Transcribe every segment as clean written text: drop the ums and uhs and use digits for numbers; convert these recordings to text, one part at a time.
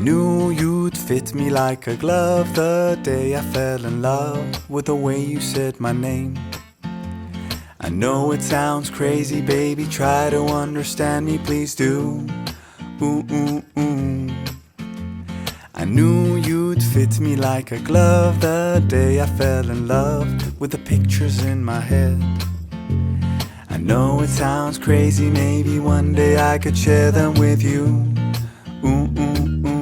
knew you'd fit me like a glove the day I fell in love with the way you said my name. I know it sounds crazy, baby, try to understand me, please do. Ooh, ooh, ooh. I knew you'd fit me like a glove the day I fell in love with the pictures in my head. I know it sounds crazy, maybe one day I could share them with you. Ooh, ooh, ooh.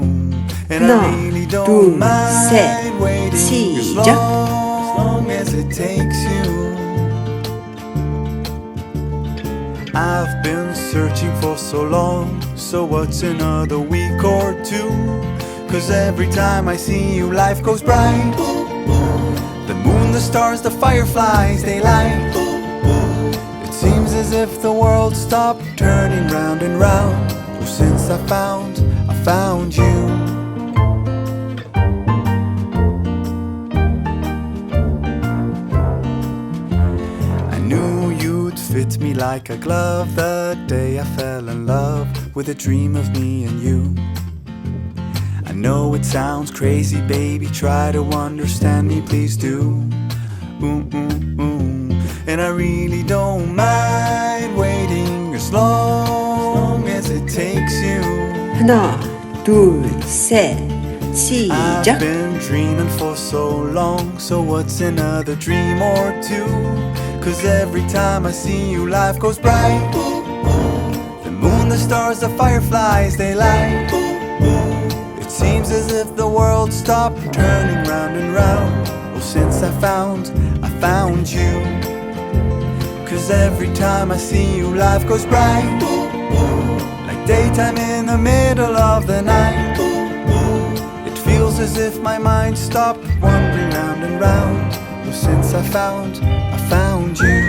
And I really don't mind waiting as long as it takes you. I've been searching for so long, so what's another week or two? 'Cause every time I see you, life goes bright. The moon, the stars, the fireflies, they light. It seems as if the world stopped turning round and round. Oh, since I found you. I knew you'd fit me like a glove the day I fell in love with a dream of me and you. I know it sounds crazy, baby, try to understand me, please do. Ooh, ooh, ooh. And I really don't mind waiting as long as it takes you. 하나, 둘, 셋, 시작. I've been dreaming for so long, so what's another dream or two? 'Cause every time I see you, life goes bright. The moon, the stars, the fireflies, they light. It seems as if the world stopped turning round and round. Well, since I found you. 'Cause every time I see you, life goes bright. Like daytime in the middle of the night. It feels as if my mind stopped wandering round and round. Well, since I found you.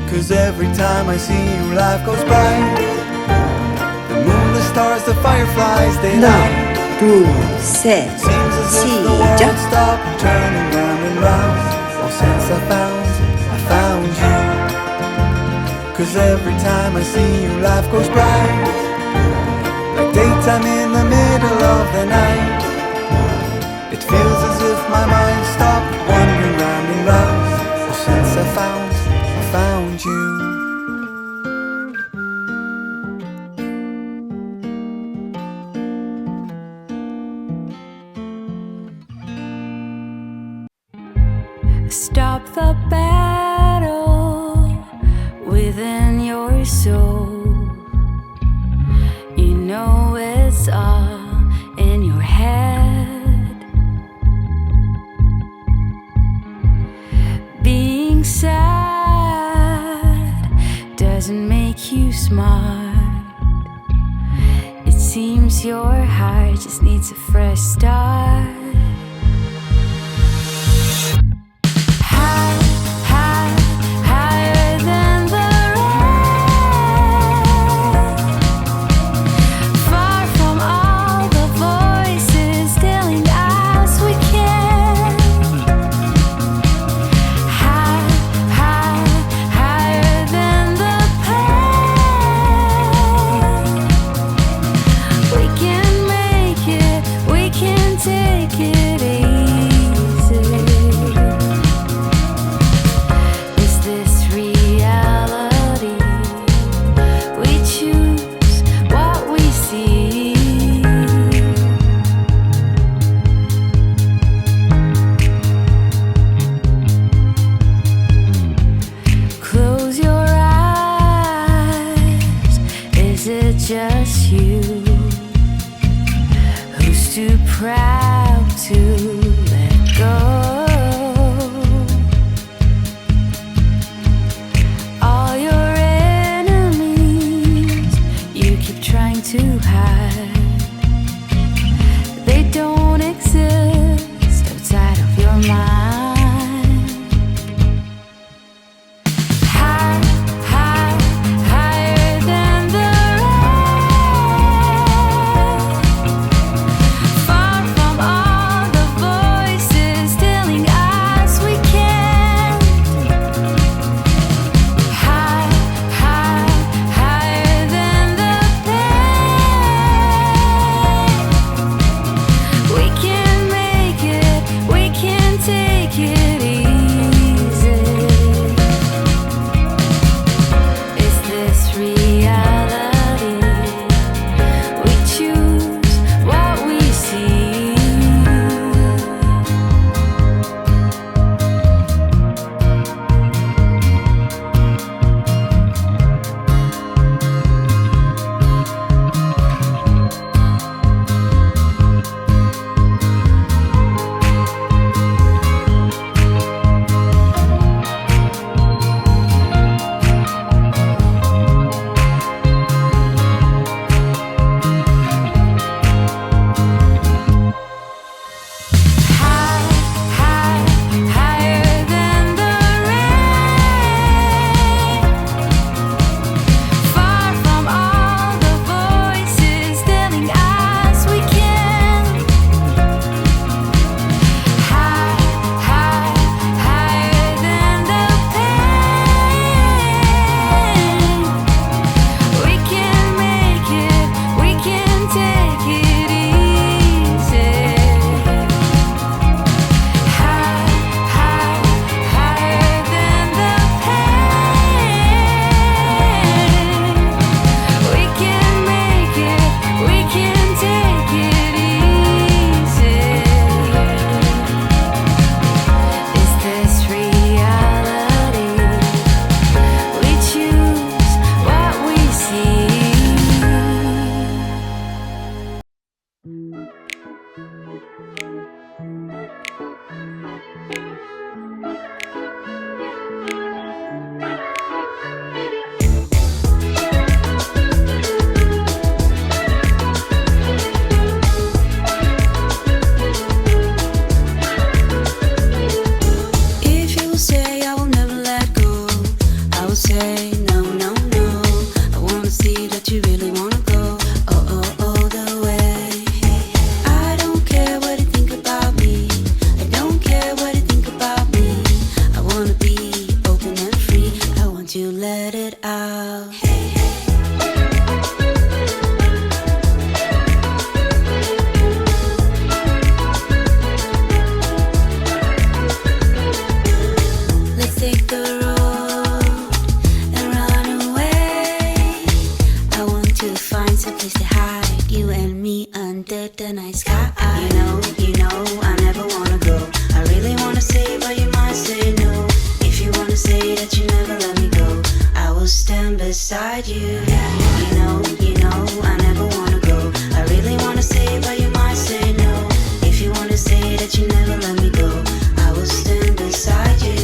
'Cause every time I see you, life goes bright. The moon, the stars, the fireflies, they light. 하나, 둘, 셋, Seems as if the world 시작. stopped turning round and round. Oh, since I found you. 'Cause every time I see you, life goes bright. Like daytime in the middle of the night. It feels as if my mind stopped wandering round and round. Oh, since I found you. Stop the battle within your soul. You know it's all in your head. Being sad doesn't make you smart. It seems your heart just needs a fresh start. Take out. Let's take the road and run away. I want to find some place to hide, you and me under the night sky. You know, I never wanna go. I really wanna say, but you might say no. If you wanna say that you never let me go, I will stand beside you. You know, I never wanna go. I really wanna say, but you might say no. If you wanna say that you never let me go, I will stand beside you.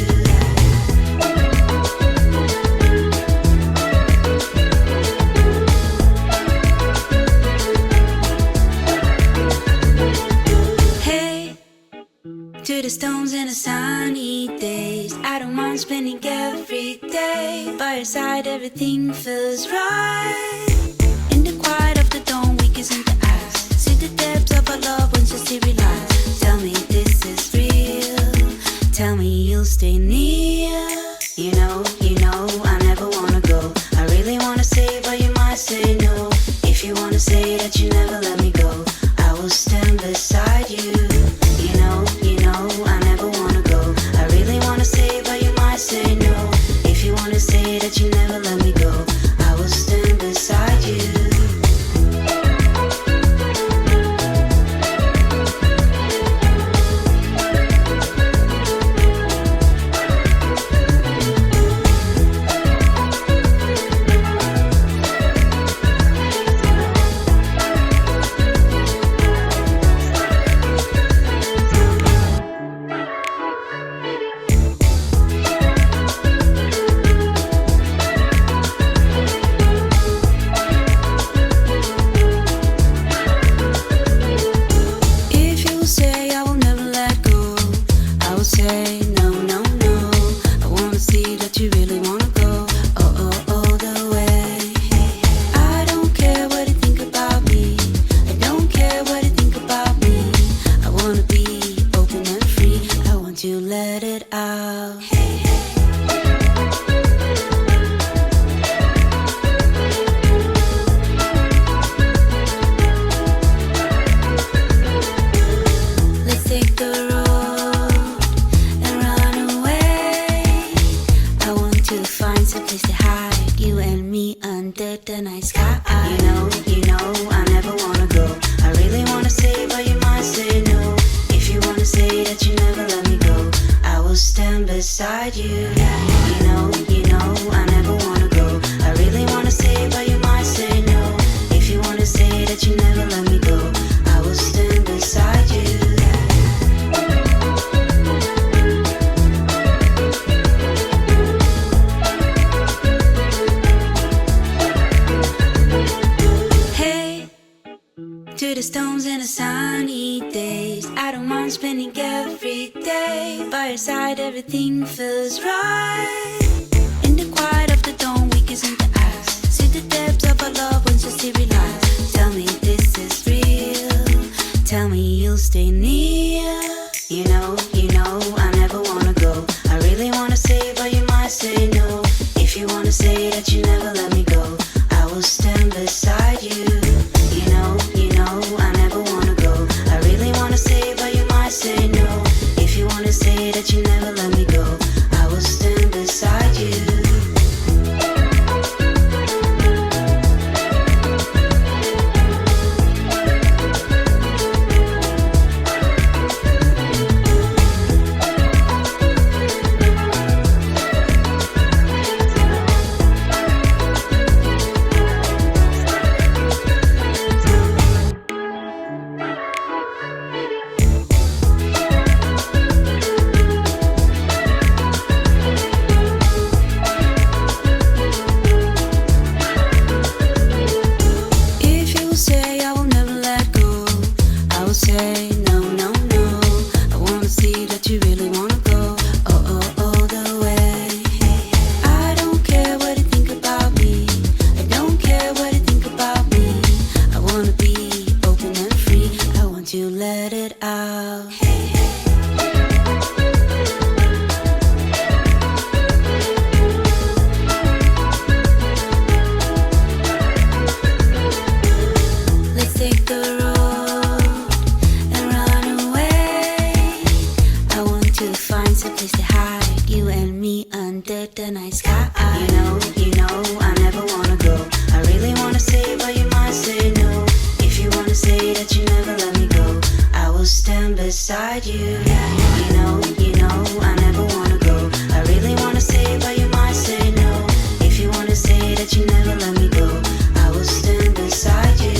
To the stones and the sunny days, I don't mind spending every day by your side. Everything feels right. In the quiet of the dawn, we kiss in the eyes. See the depths of our love once you see realize. Tell me this is real. Tell me you'll stay near. You know, I never wanna go. I really wanna say, but you might say no. If you wanna say that you never let me go, I will stand beside you. You know, I never wanna go. I really wanna say, but you might say no. If you wanna say that you never let me go, I will stand beside you. Beside you, you know, I never wanna go. I really wanna say, but you might say no. If you wanna say that you never let me go, I will stand beside you. Hey, to the stones and the sunny days, I don't mind spending every day by your side. Everything feels right. In the quiet of the dawn, we kiss in the eyes. See the depths of our love once you see realize. Tell me this is real. Tell me you'll stay near. You know, I never wanna go. I really wanna say, but you might say no. If you wanna say that you never let me go, I will stand beside you. You know, I never wanna go. I really wanna say, but you might say no. If you wanna say that you never let me go, I will stand beside you. say that you never let me go, I will stand beside you.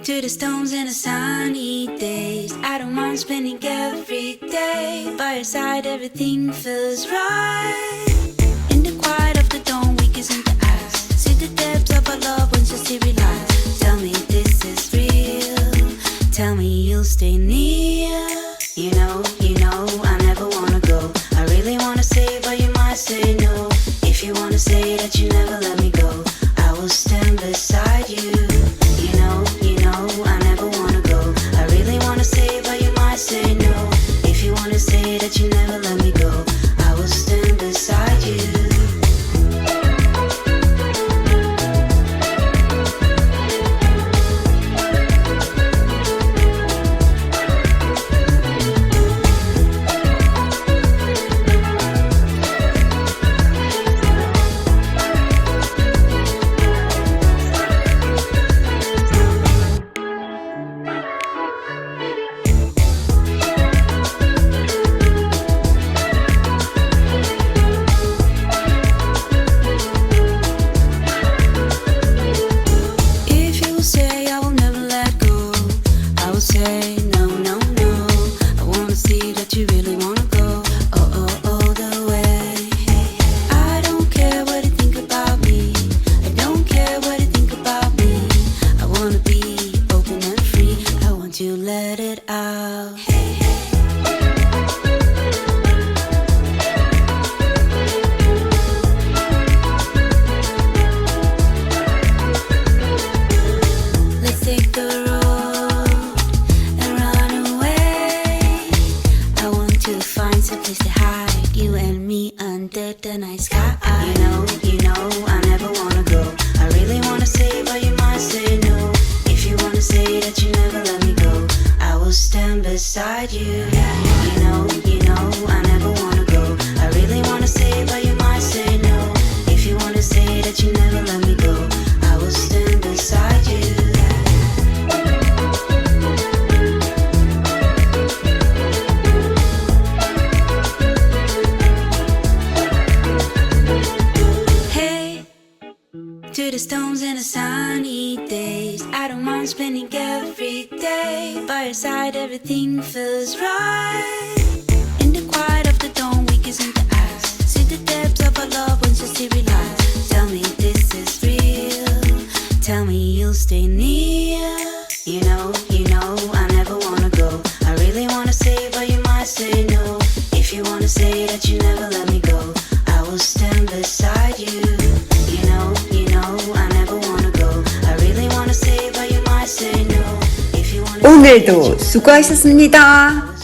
To the stones and the sunny days, I don't mind spending every day by your side. Everything feels right. In the quiet of the dawn, we kiss in the eyes. See the depths of our love when just to realize. Tell me this is real. Tell me you'll stay near. You know, I never wanna go. I really wanna say, but you might say no. If you wanna say that you never let me go, I will stand beside you. You know, I never wanna go. I really wanna say, but you might say no. If you wanna say that you never let me go, I will stand beside you. Beside you, you know, I never wanna go. I really wanna say, but you might say no. If you wanna say that you never let me go, I will stand beside you. Hey, to the stones and the sunny days, I don't mind spending every day by your side. Everything feels right. In the quiet of the dawn, we kiss in the eyes. See the depths of our love when just to realize. Tell me this is real. Tell me you'll stay near. You know, I never wanna go. I really wanna say, but you might say no. If you wanna say that you never let me go, I will stand beside you. You know, I never wanna go. I really wanna say, but you might say no. 오늘도 수고하셨습니다.